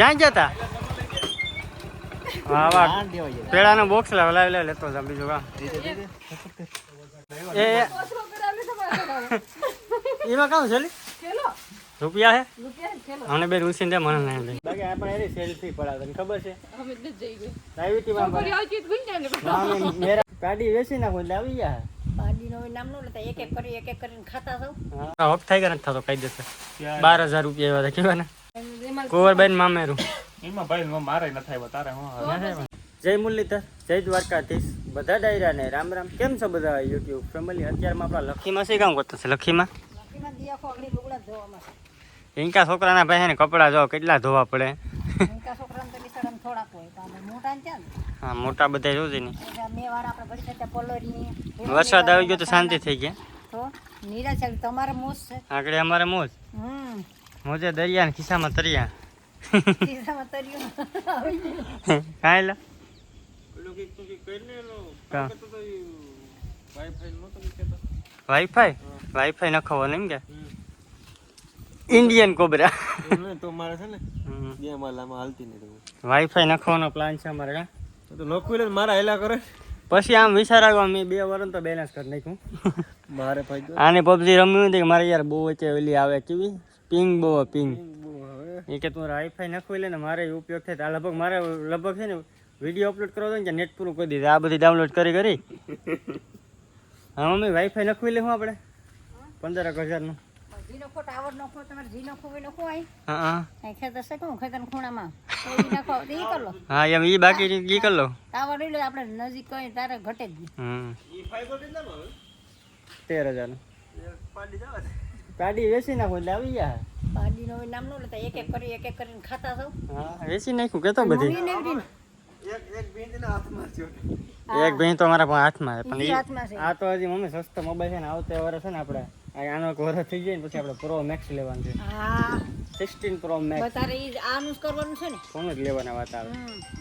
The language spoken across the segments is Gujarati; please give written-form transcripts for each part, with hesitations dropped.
ક્યાં ગયા તા? હા વાહ પેડાનો બોક્સ લાવ લેતો જા બીજું કામ એ એમાં કામ છે રૂપિયા હે અને બે રૂસીને મને નહીં દે બાકી આપણે એની સેલ્ફી પડાવે તને ખબર છે અમે જ જઈ ગઈ પ્રાઇવેટીમાં મેરા ગાડી વેચી નાખો એટલે આવી ગયા ગાડીનો નામ નો લેતા એક એક કરીને ખાતા જાવ હા હપ થઈ ગયા થતો કઈ દેશે 12000 રૂપિયા એવા કેવા ને કુંવરબાઈ મામેરું એમાં ભાઈ મારે ન થાય તારે હું જય મુરલીધર જય દ્વારકાધીશ બધા ડાયરા ને રામ રામ કેમ છો બધા યુટ્યુબ ફેમિલી અત્યારમાં આપણા લખીમાં શી કામ કરતા છે લખીમાં ઇન્કા છોકરાના ભાઈ ને કપડા જો કેટલા ધોવા પડે હા મોટા બધા જોજે ને વરસાદ આવી ગયો તો શાંતિ થઈ ગયા તમારે મોજ છે આગળ અમારે મોજ મોજે દરિયા ને ખિસ્સામાં તરિયા કાંઈ લા વાઈફાઈ નખાવો એમ કે ઇન્ડિયન કોબરા તો મારે છે ને હાલતી નહીં વાઈફાઈ નખાવાનો પ્લાન છે અમારે કા તો લોકો મારા હેલા કરે પછી આમ વિચાર આવ્યો મેં 2 વર્ષ તો બેલેન્સ કરી નાખ્યું મારે ભાઈ આને પબજી રમ્યું નથી કે મારે યાર બહુ વચ્ચે ઓલી આવે કેવી પિંગ બહુ પિંગ એ કે તું વાઈફાઈ નખવી લે ને મારે ઉપયોગ થાય આ લગભગ છે ને વિડીયો અપલોડ કરવો હોય ને નેટ પૂરું કરી દીધું આ બધી ડાઉનલોડ કરી હા મમ્મી વાઈફાઈ નખવી લે હું આપણે 15000 નું હા એમ ઈ બાકી ઈ કર લો આપણે નજીક કઈ તારે ઘટે જ 13000 નું ગાડી વેચી નાખો એટલે આવી ગયા ગાડીનો નામ નો લેતા એક એક કરીને ખાતા જાવ હા વેચી નાખ્યું કેતો બધી એક ભેં તો અમારા હાથમાં છે પણ આ તો હજી મમ્મી સસ્તો મોબાઈલ છે ને આવતે વર્ષ છે ને આપણે આનો એક વર્ષ થઈ જાય ને પછી આપણે પ્રો મેક્સ લેવાનું છે હા 16 પ્રો મેક્સ તારે ઈ આનું જ કરવાનું છે ને કોણ જ લેવાના વાત આવે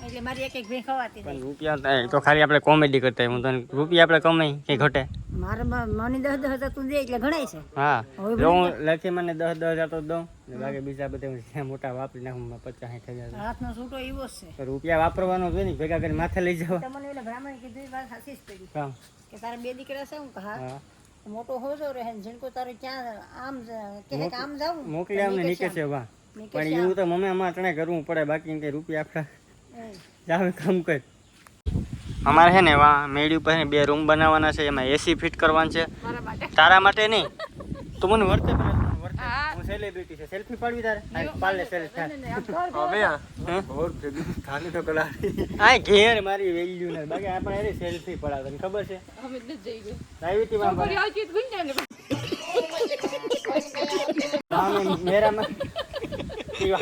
એટલે મારી એક ભેં ખવાતી પણ રૂપિયા તો ખાલી આપણે કોમેડી કરતા હું તને રૂપિયા આપણે કમાઈ કે ઘટે મારે મને 10,000 તું દે એટલે ગણાય છે હા જો હું લખી મને 10,000 તો દઉં બાકી બીજા બધા મોટા વાપરી નાખું 50,000 હાથનો છૂટો એવો છે રૂપિયા વાપરવાનો છે ને ભેગા કરીને માથે લઈ જાવ તમને એટલે બ્રાહ્મણ કીધું વાત સાચી જ પડી કામ કે તારા 2 દીકરા છે હું હા મોટો હોજો રહે ને જીनको તારે ક્યાં આમ કે આમ જાવું મોકલી આમને નીચે છે વાહ પણ એવું તો મમ્મી અમારે તને કરવું પડે બાકી કે રૂપિયા આપણા જાવ કામ કર અમારે છે ને વા મેડી ઉપર 2 રૂમ બનાવવાના છે એમાં એસી ફિટ કરવાનું છે તારા માટે નહીં તો મને વર્તે હું સેલિબ્રિટી છે સેલ્ફી પાડવી તારે પાડ લે સેલ્ફી હવે ઓર ખાલી તો કલા આ ઘેર મારી વેલ્યુ ને બાકી આપણે એની સેલ્ફી પડાવ તને ખબર છે અમે જ જઈ ગઈ પ્રાઇવેટીમાં મેરામાં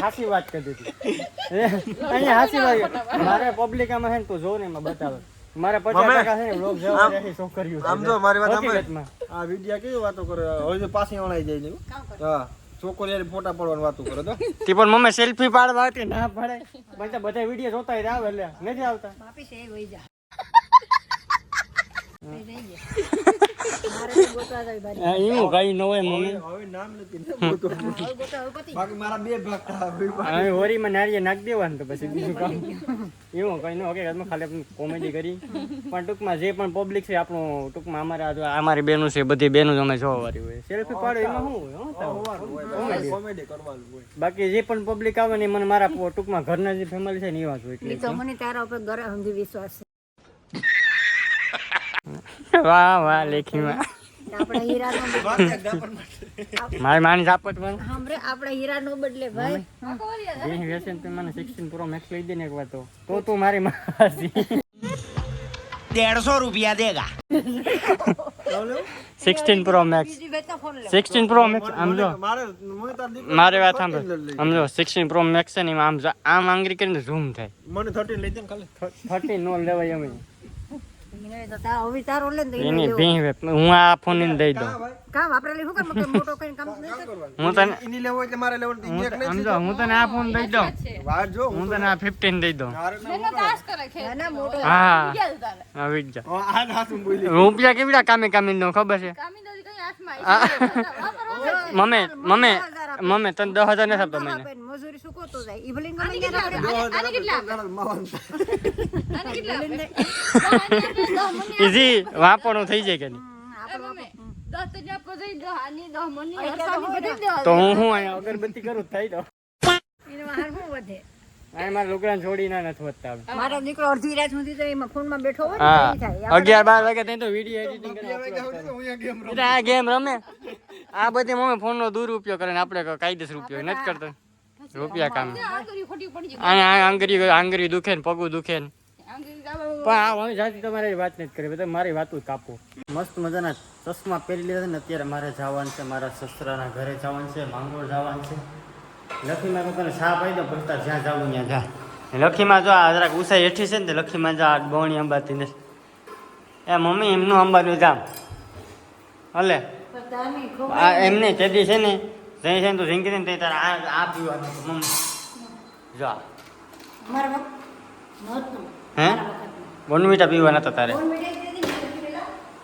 હાસી વાત કરી દીધી અહીંયા હાસી વાત મારે પબ્લિકામાં છે ને તું જો ને એમાં બતાવે મારે 50% છે ને વ્લોગ જવા રહી છોકરીઓ આમ જો મારી વાત આ વિડિયા કેવી વાતો કરે હવે તો પાછી ઓણાઈ જાય ને હા છોકરી ફોટા પાડવાની વાતો કરે તો તી પણ મમ્મી સેલ્ફી પાડવા હતી ના પાડે બધા વિડિયો જોતા આવે એટલે નથી આવતા માપી છે વઈ જા એવું કઈ ન હોય મમ્મી હવે નામ નથી બાકી મારા 2 ભાગ હવે હોરીમાં નારિયેળ નાખી દેવાનું તો પછી બીજું કામ એવું કઈ ન ઓકે ખાલી કોમેડી કરી પણ ટૂંકમાં જે પણ પબ્લિક છે આપણું ટૂંકમાં અમારી બેનું છે બધી બેનું જ અમે જોવા વાળી હોય સેલ્ફી પાડો એમાં શું હોય કોમેડી કરવાનું હોય બાકી જે પણ પબ્લિક આવે ને મને મારા ટૂંકમાં ઘરના જે ફેમિલી છે ને એવા જ હોય એટલે તો મને તારા ઉપર ઘરે સમજી વિશ્વાસ છે વાહ વાહ લેખીમાં આપણા હીરાનો મારી માની ઝાપટ માં હમરે આપણા હીરાનો બદલે ભાઈ જે વેસન તું મને 16 પ્રો મેક્સ લઈ દે ને એકવાર તો તું મારી માસી 150 રૂપિયા Dega 16 pro max 16 pro max આમ જો મારી વાત સાંભળ આમ જો 16 પ્રો મેક્સ છે ને આમ આંગળી કરીને ઝૂમ થાય મને 13 લઈ દે ને ખાલી 13 નો લેવાય અમે એની ભીં હું આ ફોન ને દઈ દઉં કામ વાપરેલી હું કામ મોટો કઈ કામ નહીં હું તને ઇની લેવો એટલે મારે લેવો સમજો હું તને આ ફોન દઈ દઉં વાત જો હું તને આ 15 દઈ દઉં ના મોટો હા આવી જ જા આ હાથ બોલી રૂપિયા કેવડા કામે દઉં ખબર છે મમ્મી તને 10,000 નથી આપતો મહિને મજૂરી શું કોતો જાય ઈ ભલે ગમે ત્યાં ઈઝી વાપરનું થઈ જાય કે નહીં તો હું અહીંયા અગરબત્તી કરું થઈ જાવ મારા છોકરાને છોડી ના નથી વધતા મારો દીકરો અડધી રાત સુધી તો એમાં ફોનમાં બેઠો હોય હા ને થાય 11-12 વાગે ત્યાં તો વિડીયો એડિટિંગ કરી આ ગેમ રમે આ બધી મમ્મી ફોનનો દુરુપયોગ કરે ને આપણે કાયદેસર ઉપયોગ નથી કરતા રૂપિયા કામ આંગળી દુખે ને પગું દુખે ને પણ આ હવે જાતિ તમારી વાત નથી કરી બધા મારી વાતું કાપો મસ્ત મજાના ચશ્મા પહેરી લીધા છે ને અત્યારે મારે જવાનું છે મારા સસરાના ઘરે જવાનું છે માંગરોળ જવાનું છે લખીમાં પોતાને સા પાઈ દો ભરતા જ્યાં જવું ત્યાં જા લખીમાં જો આ જરાક ઉસાઈ હેઠી છે ને લખીમાં જા બવણી અંબાતી ને એ મમ્મી એમનું અંબાનું જામ હલે આ એમને કેદી છે ને જઈ છે ને તું ઝીંકી ને તારે આ પીવાનું મમ્મી જો હે બોનવીટા પીવાના હતા તારે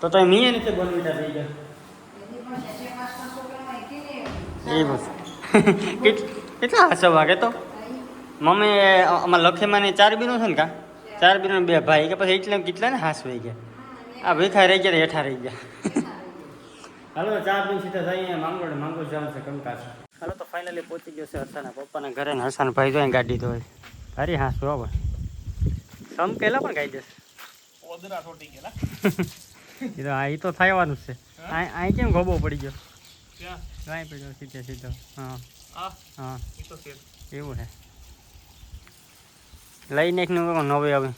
તો મીએ નીચે બોનવીટા પી ગયા એવું કેટલા હસો વાગે તો મમ્મી અમારા લખીમાંની 4 બીનો છે ને કા 4 બીનો 2 ભાઈ કે પછી એટલે કેટલા ને હાસ વહી ગયા આ ભીખા રહી ગયા હેઠા રહી ગયા હાલો 4 દિન સીધા જઈએ માંગોળ જવાનું છે કંકાસ હાલો તો ફાઇનલી પહોંચી ગયો છે હર્ષાના પપ્પાના ઘરે ને હર્ષાના ભાઈ જોઈએ ગાડી તો અરે હા શું હવે સમ પેલા પણ ગાઈ દેશે એ તો થવાનું છે અહીં કેમ ગોબો પડી ગયો ગાય પડ્યો સીધો હા હા એવું છે લઈ નાખનું નવે હવે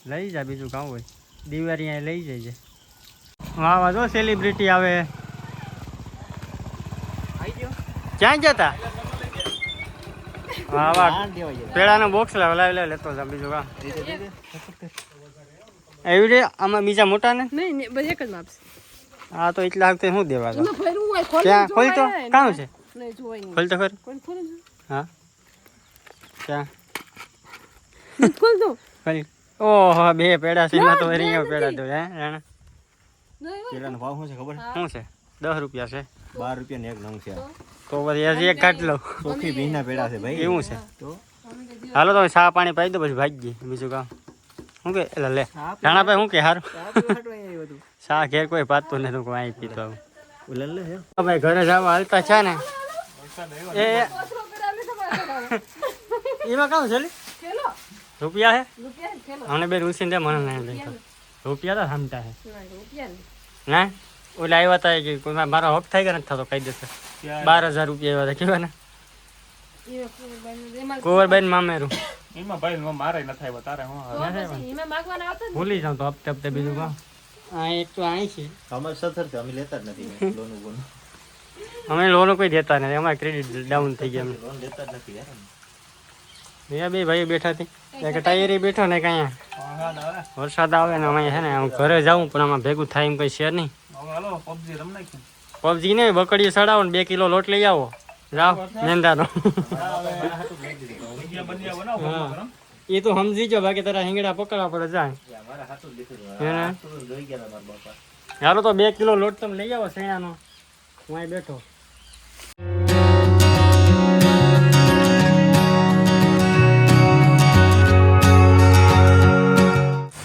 લઈ જા બીજું કામ હોય દિવાળી અહીંયા લઈ જાય છે વાહ વાહ જો સેલિબ્રિટી આવે ક્યાં જતા વાહ વાહ પેડાનું બોક્સ લાવ લેતો જા બીજું કામ એવી રીતે આમાં બીજા મોટા ને હા તો એટલા વખતે શું દેવા ક્યાં ખોલ તો કામ છે ખોલ તો ખરી હા ક્યાં ખોલ ઓહો 2 પેડા છે એમાં તો અહીંયા પેડા દો હે રાણા પેલાનો ભાવ શું છે ખબર શું છે 10 રૂપિયા છે 12 રૂપિયા ને એક નંગ છે તો પછી હજી એક કાઢ લઉં ચોખ્ખી ભીના પેડા છે ભાઈ એવું છે તો હાલો તમે ચા પાણી પાઈ દો પછી ભાગી જઈએ બીજું કામ શું કે એટલે લે રાણાભાઈ શું કે સારું ચા ઘેર કોઈ પાતું નથી કોઈ અહીં પીતો ભાઈ ઘરે જવા હાલતા છે ને એ એમાં કામ છે રૂપિયા છે મને બે રૂસીને દે મને નહીં લઈ રૂપિયા તો સમતા છે ના ઓલે આવ્યા હતા કે કોઈ મારો હક થઈ ગયા નથી થતો કહી દેશે 12,000 રૂપિયા આવ્યા હતા કેવા ને કુંવરબાઈ મામેરું એમાં ભાઈ મારે ન થાય તારે હું ભૂલી જાઉં તો હપ્તે હપ્તે બીજું કામ આ એક તો અહીં છે અમારે સથર છે અમે લેતા જ નથી લોન અમે લોન કોઈ દેતા નથી અમારે ક્રેડિટ ડાઉન થઈ ગયા લોન લેતા જ નથી યાર અહીંયા બે ભાઈ બેઠા હતી એક ટાયરી બેઠો ને કઈ વરસાદ આવે ને અમે છે ને હું ઘરે જાઉં પણ આમાં ભેગું થાય એમ કઈ શેર નહીં પબજી ને બકડીએ સડાવો ને 2 કિલો લોટ લઈ આવો જાઓ મેંદાનો એ તો સમજી જો બાકી તારા હિંગડા પકડવા પડે જાય હાલો તો 2 કિલો લોટ તમે લઈ આવો શેણાનો હું અહીં બેઠો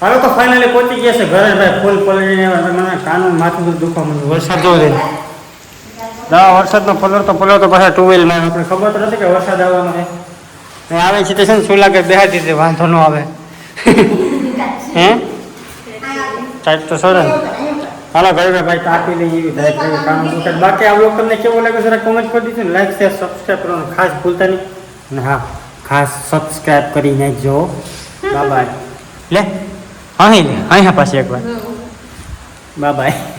હાલો તો ફાઇનલી પહોંચી ગયા છે ઘરે ભાઈ ફૂલ પલળીને મને કાનું માથું દુખવા મળ્યું વરસાદ જોઈ વરસાદનો પલળતો પાછા ટુવેલમાં આપણે ખબર તો નથી કે વરસાદ આવવાનો છે આવે છે તે છે ને શું લાગે બેહાડી દે વાંધો ન આવે હે ટાઈપ તો સર હાલો ઘરે ભાઈ કાપી લઈ એવી થાય કામ દુખે બાકી આ બ્લોગ તમને કેવો લાગે જરા કોમેન્ટ કરી દીધું ને લાઈક શેર સબસ્ક્રાઈબ કરવાનું ખાસ ભૂલતા નહીં અને હા ખાસ સબસ્ક્રાઈબ કરી નાખજો બાય લે અહીં પાછી એકવાર બાય